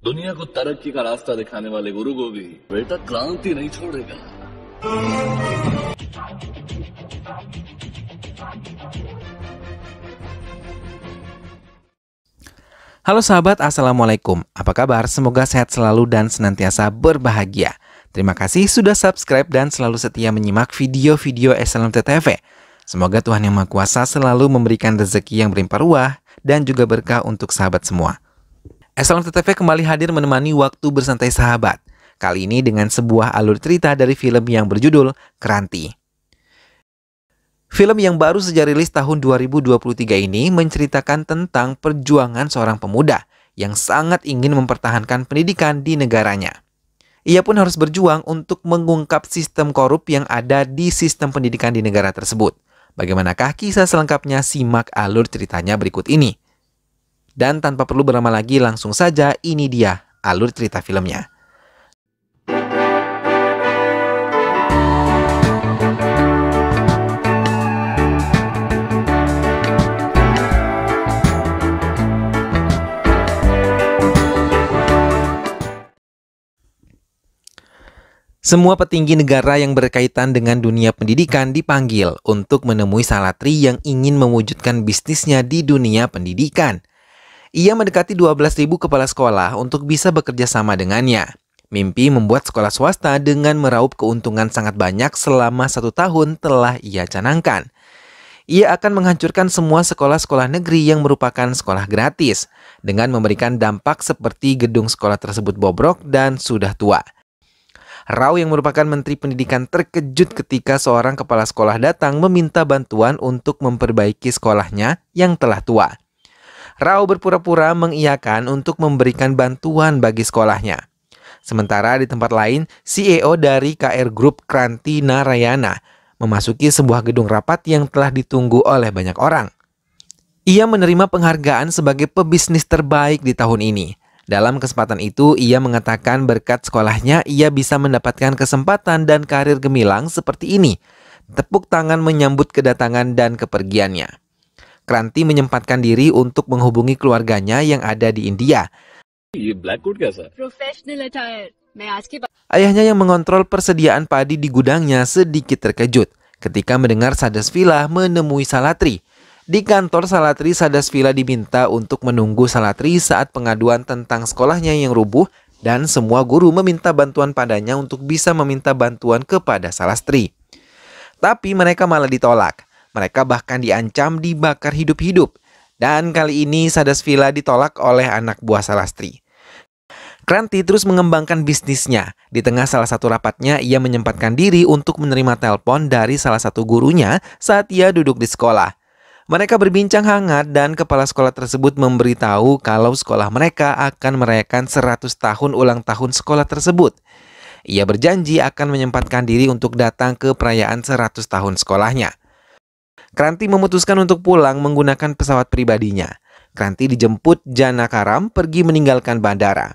दुनिया को तरक्की का रास्ता दिखाने वाले गुरु को भी बेटा क्रांति नहीं छोड़ेगा। Halo sahabat, Assalamualaikum. Apa kabar? Semoga sehat selalu dan senantiasa berbahagia. Terima kasih sudah subscribe dan selalu setia menyimak video-video SLMT-TV. Semoga Tuhan Yang Maha Kuasa selalu memberikan rezeki yang berlimpah ruah dan juga berkah untuk sahabat semua. SLMT-TV kembali hadir menemani waktu bersantai sahabat. Kali ini dengan sebuah alur cerita dari film yang berjudul Kranti. Film yang baru saja rilis tahun 2023 ini menceritakan tentang perjuangan seorang pemuda yang sangat ingin mempertahankan pendidikan di negaranya. Ia pun harus berjuang untuk mengungkap sistem korup yang ada di sistem pendidikan di negara tersebut. Bagaimanakah kisah selengkapnya? Simak alur ceritanya berikut ini. Dan tanpa perlu berlama lagi, langsung saja ini dia alur cerita filmnya. Semua petinggi negara yang berkaitan dengan dunia pendidikan dipanggil untuk menemui Salatri yang ingin mewujudkan bisnisnya di dunia pendidikan. Ia mendekati 12.000 kepala sekolah untuk bisa bekerja sama dengannya. Mimpi membuat sekolah swasta dengan meraup keuntungan sangat banyak selama 1 tahun telah ia canangkan. Ia akan menghancurkan semua sekolah-sekolah negeri yang merupakan sekolah gratis dengan memberikan dampak seperti gedung sekolah tersebut bobrok dan sudah tua. Rao yang merupakan Menteri Pendidikan terkejut ketika seorang kepala sekolah datang meminta bantuan untuk memperbaiki sekolahnya yang telah tua. Rao berpura-pura mengiyakan untuk memberikan bantuan bagi sekolahnya. Sementara di tempat lain, CEO dari KR Group Kranti Narayana memasuki sebuah gedung rapat yang telah ditunggu oleh banyak orang. Ia menerima penghargaan sebagai pebisnis terbaik di tahun ini. Dalam kesempatan itu, ia mengatakan berkat sekolahnya, ia bisa mendapatkan kesempatan dan karir gemilang seperti ini. Tepuk tangan menyambut kedatangan dan kepergiannya. Kranti menyempatkan diri untuk menghubungi keluarganya yang ada di India. Ayahnya yang mengontrol persediaan padi di gudangnya sedikit terkejut ketika mendengar Sadasvila menemui Salatri. Di kantor Salatri, Sadasvila diminta untuk menunggu Salatri saat pengaduan tentang sekolahnya yang rubuh dan semua guru meminta bantuan padanya untuk bisa meminta bantuan kepada Salastri. Tapi mereka malah ditolak. Mereka bahkan diancam dibakar hidup-hidup. Dan kali ini Sadasvila ditolak oleh anak buah Salastri. Kranti terus mengembangkan bisnisnya. Di tengah salah satu rapatnya, ia menyempatkan diri untuk menerima telepon dari salah satu gurunya saat ia duduk di sekolah. Mereka berbincang hangat dan kepala sekolah tersebut memberitahu kalau sekolah mereka akan merayakan 100 tahun ulang tahun sekolah tersebut. Ia berjanji akan menyempatkan diri untuk datang ke perayaan 100 tahun sekolahnya. Kranti memutuskan untuk pulang menggunakan pesawat pribadinya. Kranti dijemput Janakaram pergi meninggalkan bandara.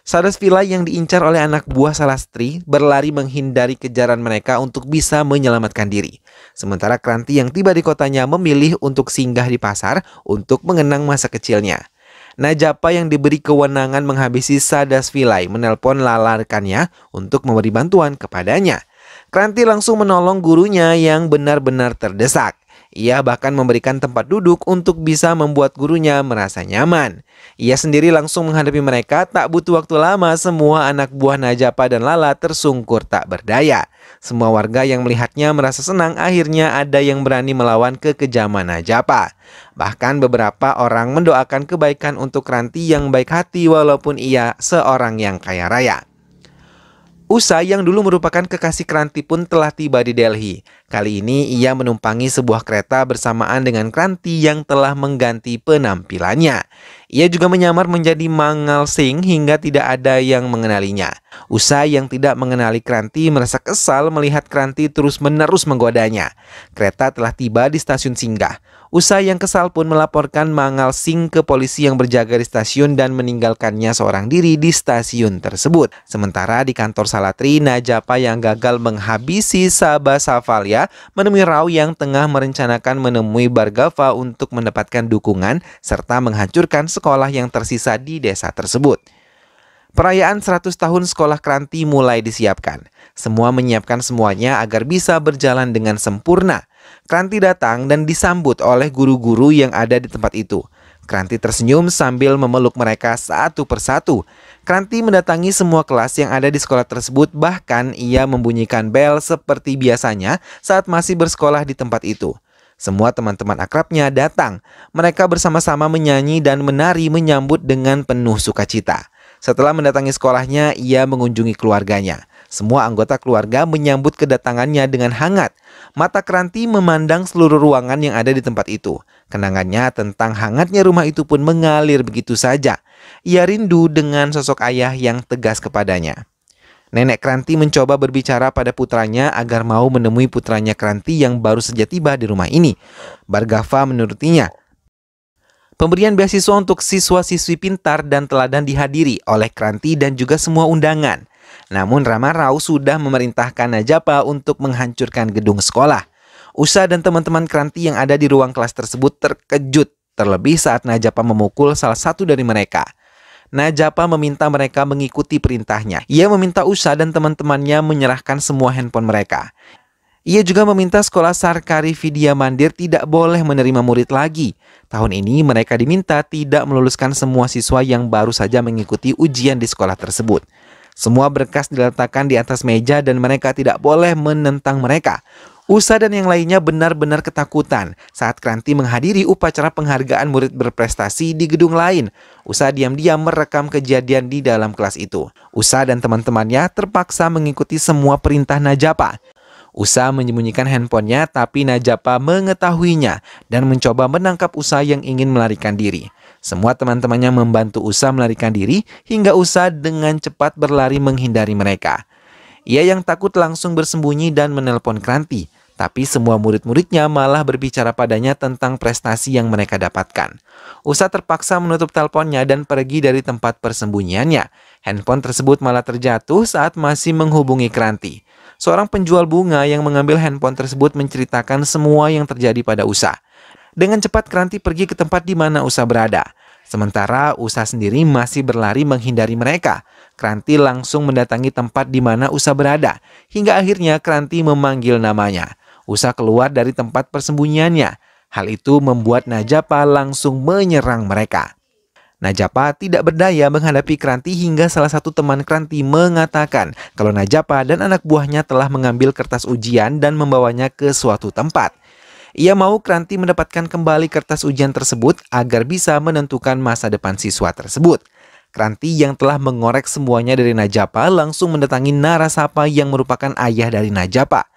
Sadasvila yang diincar oleh anak buah Salastri berlari menghindari kejaran mereka untuk bisa menyelamatkan diri. Sementara Kranti yang tiba di kotanya memilih untuk singgah di pasar untuk mengenang masa kecilnya. Najapa yang diberi kewenangan menghabisi Sadasvila menelpon lalarkannya untuk memberi bantuan kepadanya. Kranti langsung menolong gurunya yang benar-benar terdesak. Ia bahkan memberikan tempat duduk untuk bisa membuat gurunya merasa nyaman. Ia sendiri langsung menghadapi mereka, tak butuh waktu lama semua anak buah Najapa dan Lala tersungkur tak berdaya. Semua warga yang melihatnya merasa senang akhirnya ada yang berani melawan kekejaman Najapa. Bahkan beberapa orang mendoakan kebaikan untuk Kranti yang baik hati walaupun ia seorang yang kaya raya. Usa yang dulu merupakan kekasih Kranti pun telah tiba di Delhi. Kali ini ia menumpangi sebuah kereta bersamaan dengan Kranti yang telah mengganti penampilannya. Ia juga menyamar menjadi Mangal Singh hingga tidak ada yang mengenalinya. Usa yang tidak mengenali Kranti merasa kesal melihat Kranti terus-menerus menggodanya. Kereta telah tiba di stasiun singgah. Usa yang kesal pun melaporkan Mangal Singh ke polisi yang berjaga di stasiun dan meninggalkannya seorang diri di stasiun tersebut. Sementara di kantor Salatri, Najapa yang gagal menghabisi Sabah Savalia menemui Rao yang tengah merencanakan menemui Bhargava untuk mendapatkan dukungan serta menghancurkan sekolah yang tersisa di desa tersebut. Perayaan 100 tahun sekolah Kranti mulai disiapkan. Semua menyiapkan semuanya agar bisa berjalan dengan sempurna. Kranti datang dan disambut oleh guru-guru yang ada di tempat itu. Kranti tersenyum sambil memeluk mereka satu persatu. Kranti mendatangi semua kelas yang ada di sekolah tersebut, bahkan ia membunyikan bel seperti biasanya saat masih bersekolah di tempat itu. Semua teman-teman akrabnya datang. Mereka bersama-sama menyanyi dan menari menyambut dengan penuh sukacita. Setelah mendatangi sekolahnya, ia mengunjungi keluarganya. Semua anggota keluarga menyambut kedatangannya dengan hangat. Mata Kranti memandang seluruh ruangan yang ada di tempat itu. Kenangannya tentang hangatnya rumah itu pun mengalir begitu saja. Ia rindu dengan sosok ayah yang tegas kepadanya. Nenek Kranti mencoba berbicara pada putranya agar mau menemui putranya Kranti yang baru saja tiba di rumah ini. Bhargava menurutinya. Pemberian beasiswa untuk siswa-siswi pintar dan teladan dihadiri oleh Kranti dan juga semua undangan. Namun Rama Rao sudah memerintahkan Najapa untuk menghancurkan gedung sekolah. Usa dan teman-teman Kranti yang ada di ruang kelas tersebut terkejut, terlebih saat Najapa memukul salah satu dari mereka. Najapa meminta mereka mengikuti perintahnya. Ia meminta Usa dan teman-temannya menyerahkan semua handphone mereka. Ia juga meminta sekolah Sarkari Vidya Mandir tidak boleh menerima murid lagi. Tahun ini mereka diminta tidak meluluskan semua siswa yang baru saja mengikuti ujian di sekolah tersebut. Semua berkas diletakkan di atas meja dan mereka tidak boleh menentang mereka. Usa dan yang lainnya benar-benar ketakutan saat Kranti menghadiri upacara penghargaan murid berprestasi di gedung lain. Usa diam-diam merekam kejadian di dalam kelas itu. Usa dan teman-temannya terpaksa mengikuti semua perintah Najapa. Usa menyembunyikan handphonenya, tapi Najapa mengetahuinya dan mencoba menangkap Usa yang ingin melarikan diri. Semua teman-temannya membantu Usa melarikan diri hingga Usa dengan cepat berlari menghindari mereka. Ia yang takut langsung bersembunyi dan menelpon Kranti, tapi semua murid-muridnya malah berbicara padanya tentang prestasi yang mereka dapatkan. Usa terpaksa menutup teleponnya dan pergi dari tempat persembunyiannya. Handphone tersebut malah terjatuh saat masih menghubungi Kranti. Seorang penjual bunga yang mengambil handphone tersebut menceritakan semua yang terjadi pada Usa. Dengan cepat Kranti pergi ke tempat di mana Usa berada. Sementara Usa sendiri masih berlari menghindari mereka. Kranti langsung mendatangi tempat di mana Usa berada. Hingga akhirnya Kranti memanggil namanya. Usa keluar dari tempat persembunyiannya. Hal itu membuat Najapa langsung menyerang mereka. Najapa tidak berdaya menghadapi Kranti hingga salah satu teman Kranti mengatakan kalau Najapa dan anak buahnya telah mengambil kertas ujian dan membawanya ke suatu tempat. Ia mau Kranti mendapatkan kembali kertas ujian tersebut agar bisa menentukan masa depan siswa tersebut. Kranti yang telah mengorek semuanya dari Najapa langsung mendatangi Narasapa yang merupakan ayah dari Najapa.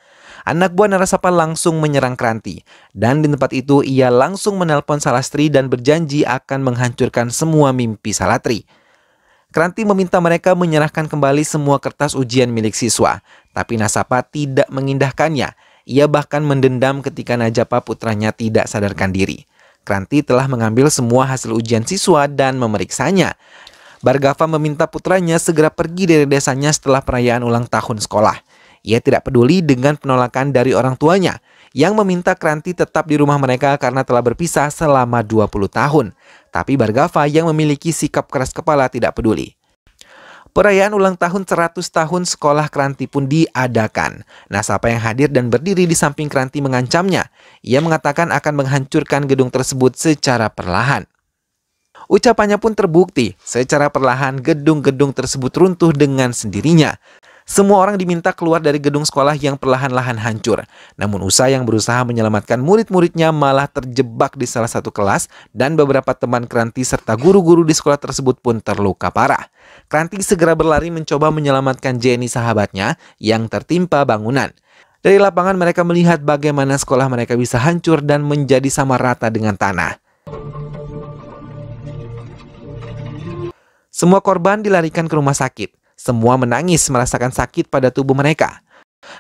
Anak buah Narasapa langsung menyerang Kranti, dan di tempat itu ia langsung menelpon Salastri dan berjanji akan menghancurkan semua mimpi Salatri. Kranti meminta mereka menyerahkan kembali semua kertas ujian milik siswa, tapi Nasapa tidak mengindahkannya. Ia bahkan mendendam ketika Najapa putranya tidak sadarkan diri. Kranti telah mengambil semua hasil ujian siswa dan memeriksanya. Bhargava meminta putranya segera pergi dari desanya setelah perayaan ulang tahun sekolah. Ia tidak peduli dengan penolakan dari orang tuanya yang meminta Kranti tetap di rumah mereka karena telah berpisah selama 20 tahun. Tapi Bhargava yang memiliki sikap keras kepala tidak peduli. Perayaan ulang tahun 100 tahun sekolah Kranti pun diadakan. Nasapa yang hadir dan berdiri di samping Kranti mengancamnya. Ia mengatakan akan menghancurkan gedung tersebut secara perlahan. Ucapannya pun terbukti. Secara perlahan gedung-gedung tersebut runtuh dengan sendirinya. Semua orang diminta keluar dari gedung sekolah yang perlahan-lahan hancur. Namun Usa yang berusaha menyelamatkan murid-muridnya malah terjebak di salah satu kelas dan beberapa teman Kranti serta guru-guru di sekolah tersebut pun terluka parah. Kranti segera berlari mencoba menyelamatkan Jenny sahabatnya yang tertimpa bangunan. Dari lapangan mereka melihat bagaimana sekolah mereka bisa hancur dan menjadi sama rata dengan tanah. Semua korban dilarikan ke rumah sakit. Semua menangis merasakan sakit pada tubuh mereka.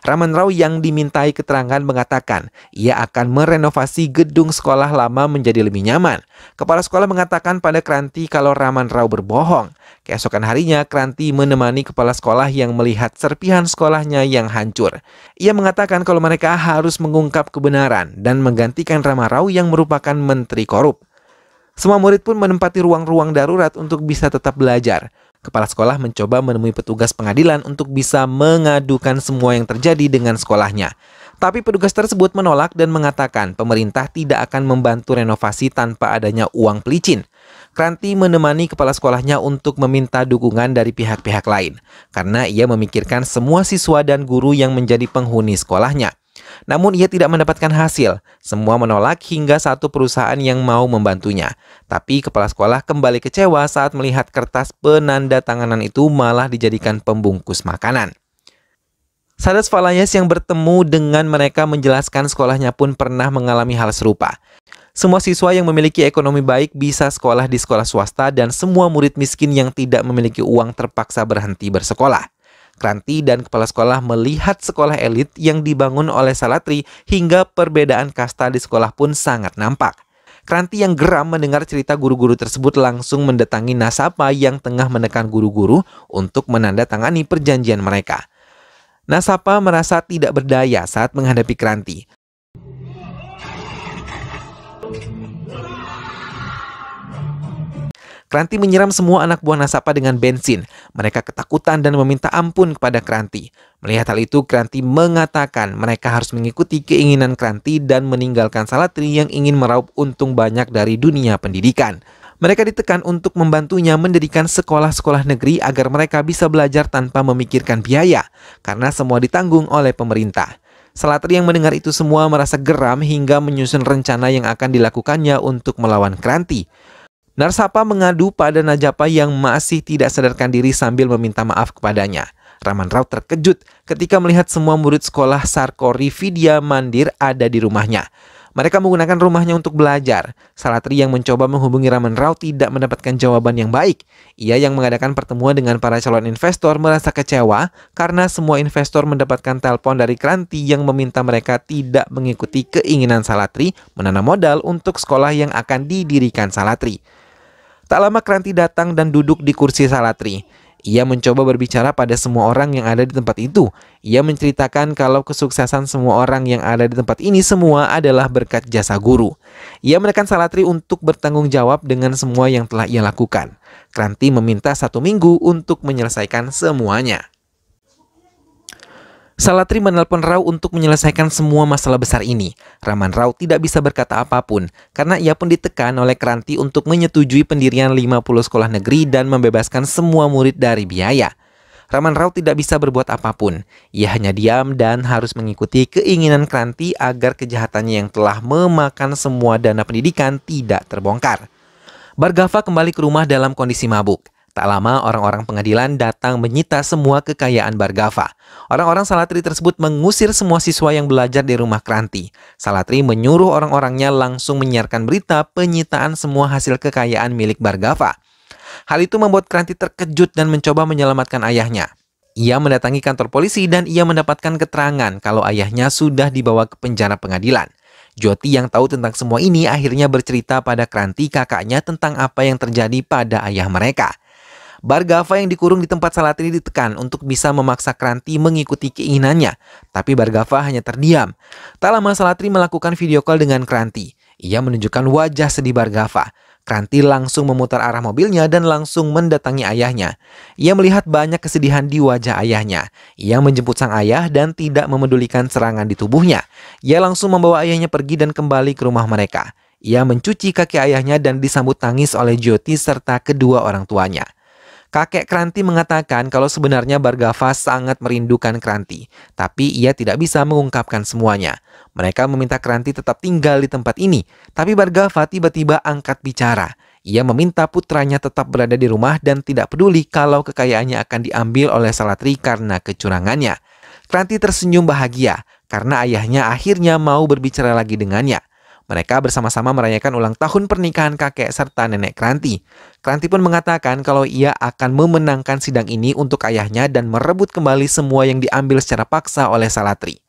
Raman Rao yang dimintai keterangan mengatakan ia akan merenovasi gedung sekolah lama menjadi lebih nyaman. Kepala sekolah mengatakan pada Kranti kalau Raman Rao berbohong. Keesokan harinya, Kranti menemani kepala sekolah yang melihat serpihan sekolahnya yang hancur. Ia mengatakan kalau mereka harus mengungkap kebenaran dan menggantikan Raman Rao yang merupakan menteri korup. Semua murid pun menempati ruang-ruang darurat untuk bisa tetap belajar. Kepala sekolah mencoba menemui petugas pengadilan untuk bisa mengadukan semua yang terjadi dengan sekolahnya. Tapi petugas tersebut menolak dan mengatakan pemerintah tidak akan membantu renovasi tanpa adanya uang pelicin. Kranti menemani kepala sekolahnya untuk meminta dukungan dari pihak-pihak lain, karena ia memikirkan semua siswa dan guru yang menjadi penghuni sekolahnya. Namun ia tidak mendapatkan hasil. Semua menolak hingga satu perusahaan yang mau membantunya. Tapi kepala sekolah kembali kecewa saat melihat kertas penandatanganan itu malah dijadikan pembungkus makanan. Sadas Falayas yang bertemu dengan mereka menjelaskan sekolahnya pun pernah mengalami hal serupa. Semua siswa yang memiliki ekonomi baik bisa sekolah di sekolah swasta dan semua murid miskin yang tidak memiliki uang terpaksa berhenti bersekolah. Kranti dan kepala sekolah melihat sekolah elit yang dibangun oleh Salatri hingga perbedaan kasta di sekolah pun sangat nampak. Kranti yang geram mendengar cerita guru-guru tersebut langsung mendatangi Nasapa yang tengah menekan guru-guru untuk menandatangani perjanjian mereka. Nasapa merasa tidak berdaya saat menghadapi Kranti. Kranti menyiram semua anak buah Nasapa dengan bensin. Mereka ketakutan dan meminta ampun kepada Kranti. Melihat hal itu, Kranti mengatakan mereka harus mengikuti keinginan Kranti dan meninggalkan Salatri yang ingin meraup untung banyak dari dunia pendidikan. Mereka ditekan untuk membantunya mendirikan sekolah-sekolah negeri agar mereka bisa belajar tanpa memikirkan biaya, karena semua ditanggung oleh pemerintah. Salatri yang mendengar itu semua merasa geram hingga menyusun rencana yang akan dilakukannya untuk melawan Kranti. Narsapa mengadu pada Najapa yang masih tidak sadarkan diri sambil meminta maaf kepadanya. Raman Rao terkejut ketika melihat semua murid sekolah Sarkori Vidya Mandir ada di rumahnya. Mereka menggunakan rumahnya untuk belajar. Salatri yang mencoba menghubungi Raman Rao tidak mendapatkan jawaban yang baik. Ia yang mengadakan pertemuan dengan para calon investor merasa kecewa karena semua investor mendapatkan telepon dari Kranti yang meminta mereka tidak mengikuti keinginan Salatri menanam modal untuk sekolah yang akan didirikan Salatri. Tak lama Kranti datang dan duduk di kursi Salatri. Ia mencoba berbicara pada semua orang yang ada di tempat itu. Ia menceritakan kalau kesuksesan semua orang yang ada di tempat ini semua adalah berkat jasa guru. Ia menekan Salatri untuk bertanggung jawab dengan semua yang telah ia lakukan. Kranti meminta 1 minggu untuk menyelesaikan semuanya. Salatri menelpon Rao untuk menyelesaikan semua masalah besar ini. Raman Rao tidak bisa berkata apapun karena ia pun ditekan oleh Kranti untuk menyetujui pendirian 50 sekolah negeri dan membebaskan semua murid dari biaya. Raman Rao tidak bisa berbuat apapun. Ia hanya diam dan harus mengikuti keinginan Kranti agar kejahatannya yang telah memakan semua dana pendidikan tidak terbongkar. Bhargava kembali ke rumah dalam kondisi mabuk. Tak lama orang-orang pengadilan datang menyita semua kekayaan Bhargava. Orang-orang Salatri tersebut mengusir semua siswa yang belajar di rumah Kranti. Salatri menyuruh orang-orangnya langsung menyiarkan berita penyitaan semua hasil kekayaan milik Bhargava. Hal itu membuat Kranti terkejut dan mencoba menyelamatkan ayahnya. Ia mendatangi kantor polisi dan ia mendapatkan keterangan kalau ayahnya sudah dibawa ke penjara pengadilan. Jyoti yang tahu tentang semua ini akhirnya bercerita pada Kranti kakaknya tentang apa yang terjadi pada ayah mereka. Bhargava yang dikurung di tempat Salatri ditekan untuk bisa memaksa Kranti mengikuti keinginannya, tapi Bhargava hanya terdiam. Tak lama Salatri melakukan video call dengan Kranti. Ia menunjukkan wajah sedih Bhargava. Kranti langsung memutar arah mobilnya dan langsung mendatangi ayahnya. Ia melihat banyak kesedihan di wajah ayahnya. Ia menjemput sang ayah dan tidak memedulikan serangan di tubuhnya. Ia langsung membawa ayahnya pergi dan kembali ke rumah mereka. Ia mencuci kaki ayahnya dan disambut tangis oleh Jyoti serta kedua orang tuanya. Kakek Kranti mengatakan kalau sebenarnya Bhargava sangat merindukan Kranti, tapi ia tidak bisa mengungkapkan semuanya. Mereka meminta Kranti tetap tinggal di tempat ini, tapi Bhargava tiba-tiba angkat bicara. Ia meminta putranya tetap berada di rumah dan tidak peduli kalau kekayaannya akan diambil oleh Salatri karena kecurangannya. Kranti tersenyum bahagia karena ayahnya akhirnya mau berbicara lagi dengannya. Mereka bersama-sama merayakan ulang tahun pernikahan kakek serta nenek Kranti. Kranti pun mengatakan kalau ia akan memenangkan sidang ini untuk ayahnya dan merebut kembali semua yang diambil secara paksa oleh Salatri.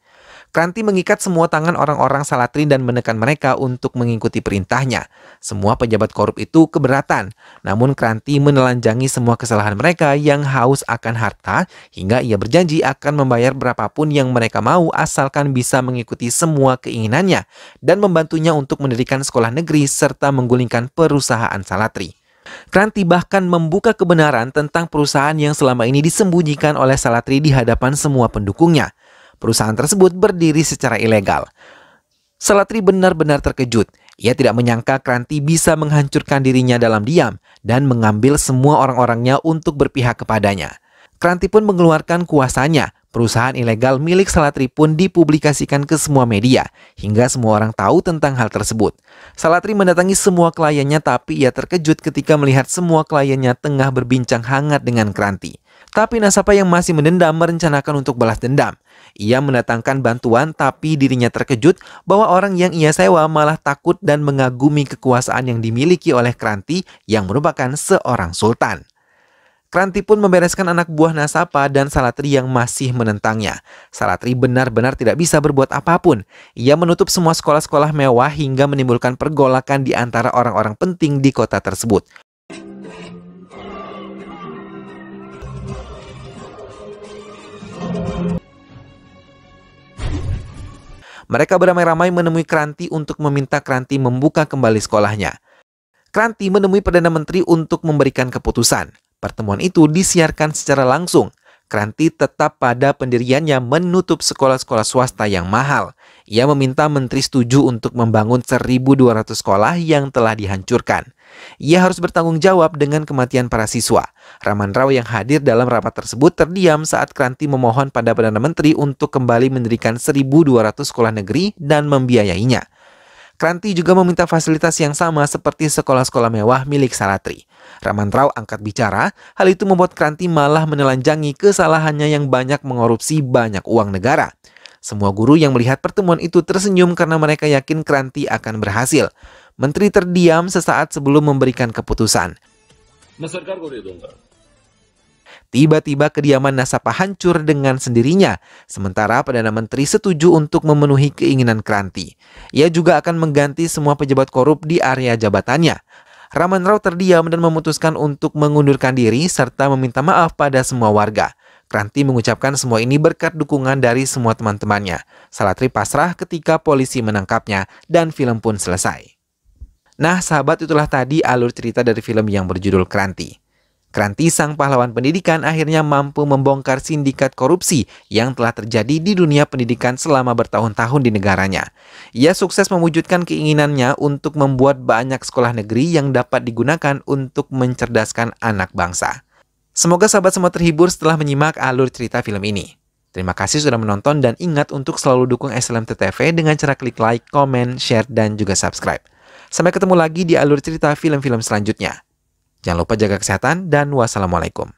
Kranti mengikat semua tangan orang-orang Salatri dan menekan mereka untuk mengikuti perintahnya. Semua pejabat korup itu keberatan, namun Kranti menelanjangi semua kesalahan mereka yang haus akan harta hingga ia berjanji akan membayar berapapun yang mereka mau asalkan bisa mengikuti semua keinginannya dan membantunya untuk mendirikan sekolah negeri serta menggulingkan perusahaan Salatri. Kranti bahkan membuka kebenaran tentang perusahaan yang selama ini disembunyikan oleh Salatri di hadapan semua pendukungnya. Perusahaan tersebut berdiri secara ilegal. Salatri benar-benar terkejut. Ia tidak menyangka Kranti bisa menghancurkan dirinya dalam diam dan mengambil semua orang-orangnya untuk berpihak kepadanya. Kranti pun mengeluarkan kuasanya. Perusahaan ilegal milik Salatri pun dipublikasikan ke semua media, hingga semua orang tahu tentang hal tersebut. Salatri mendatangi semua kliennya, tapi ia terkejut ketika melihat semua kliennya tengah berbincang hangat dengan Kranti. Tapi nasabah yang masih mendendam merencanakan untuk balas dendam. Ia mendatangkan bantuan, tapi dirinya terkejut bahwa orang yang ia sewa malah takut dan mengagumi kekuasaan yang dimiliki oleh Kranti yang merupakan seorang sultan. Kranti pun membereskan anak buah Nasapa dan Salatri yang masih menentangnya. Salatri benar-benar tidak bisa berbuat apapun. Ia menutup semua sekolah-sekolah mewah hingga menimbulkan pergolakan di antara orang-orang penting di kota tersebut. Mereka beramai-ramai menemui Kranti untuk meminta Kranti membuka kembali sekolahnya. Kranti menemui Perdana Menteri untuk memberikan keputusan. Pertemuan itu disiarkan secara langsung. Kranti tetap pada pendiriannya menutup sekolah-sekolah swasta yang mahal. Ia meminta menteri setuju untuk membangun 1.200 sekolah yang telah dihancurkan. Ia harus bertanggung jawab dengan kematian para siswa. Raman Rao yang hadir dalam rapat tersebut terdiam saat Kranti memohon pada Perdana Menteri untuk kembali mendirikan 1.200 sekolah negeri dan membiayainya. Kranti juga meminta fasilitas yang sama seperti sekolah-sekolah mewah milik Salatri. Raman Rao angkat bicara, hal itu membuat Kranti malah menelanjangi kesalahannya yang banyak mengorupsi banyak uang negara. Semua guru yang melihat pertemuan itu tersenyum karena mereka yakin Kranti akan berhasil. Menteri terdiam sesaat sebelum memberikan keputusan. Tiba-tiba kediaman Nasapa hancur dengan sendirinya, sementara Perdana Menteri setuju untuk memenuhi keinginan Kranti. Ia juga akan mengganti semua pejabat korup di area jabatannya. Raman Rao terdiam dan memutuskan untuk mengundurkan diri serta meminta maaf pada semua warga. Kranti mengucapkan semua ini berkat dukungan dari semua teman-temannya. Salatri pasrah ketika polisi menangkapnya dan film pun selesai. Nah sahabat, itulah tadi alur cerita dari film yang berjudul Kranti. Kranti, sang pahlawan pendidikan, akhirnya mampu membongkar sindikat korupsi yang telah terjadi di dunia pendidikan selama bertahun-tahun di negaranya. Ia sukses mewujudkan keinginannya untuk membuat banyak sekolah negeri yang dapat digunakan untuk mencerdaskan anak bangsa. Semoga sahabat semua terhibur setelah menyimak alur cerita film ini. Terima kasih sudah menonton dan ingat untuk selalu dukung SLMT TV dengan cara klik like, komen, share, dan juga subscribe. Sampai ketemu lagi di alur cerita film-film selanjutnya. Jangan lupa jaga kesehatan dan wassalamualaikum.